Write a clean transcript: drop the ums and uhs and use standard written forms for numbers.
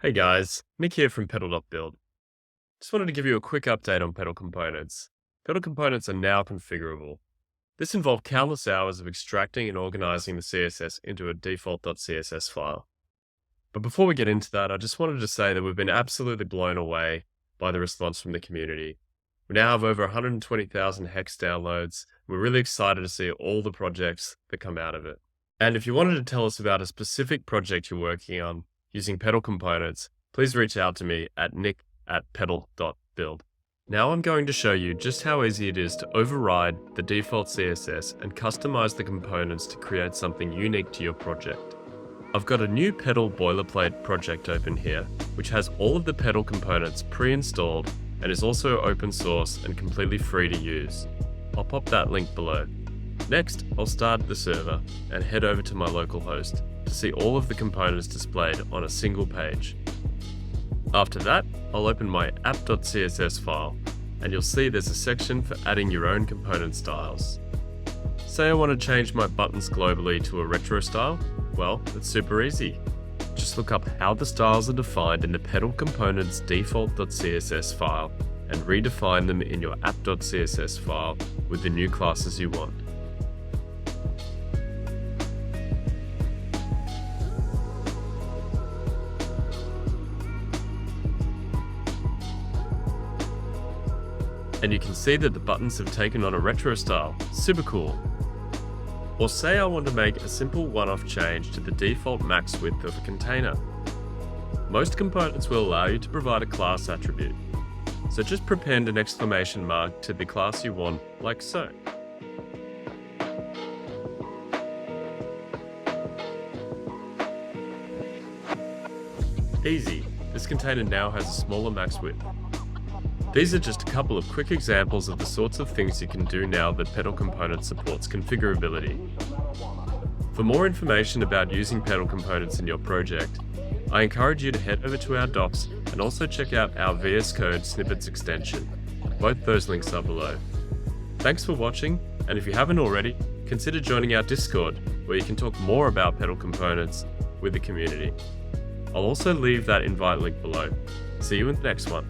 Hey guys, Nick here from Petal.build. Just wanted to give you a quick update on Petal Components. Petal Components are now configurable. This involved countless hours of extracting and organizing the CSS into a default.css file. But before we get into that, I just wanted to say that we've been absolutely blown away by the response from the community. We now have over 120,000 hex downloads. We're really excited to see all the projects that come out of it. And if you wanted to tell us about a specific project you're working on, using Petal Components, please reach out to me at nick@petal.build. Now I'm going to show you just how easy it is to override the default CSS and customize the components to create something unique to your project. I've got a new Petal Boilerplate project open here, which has all of the Petal components pre-installed and is also open source and completely free to use. I'll pop that link below. Next, I'll start the server and head over to my local host to see all of the components displayed on a single page. After that, I'll open my app.css file, and you'll see there's a section for adding your own component styles. Say I want to change my buttons globally to a retro style. Well, it's super easy. Just look up how the styles are defined in the Petal Components default.css file and redefine them in your app.css file with the new classes you want. And you can see that the buttons have taken on a retro style. Super cool. Or say I want to make a simple one-off change to the default max width of a container. Most components will allow you to provide a class attribute. So just prepend an exclamation mark to the class you want, like so. Easy. This container now has a smaller max width. These are just a couple of quick examples of the sorts of things you can do now that Petal Components supports configurability. For more information about using Petal Components in your project, I encourage you to head over to our docs and also check out our VScode Snippets extension. Both those links are below. Thanks for watching, and if you haven't already, consider joining our Discord, where you can talk more about Petal Components with the community. I'll also leave that invite link below. See you in the next one.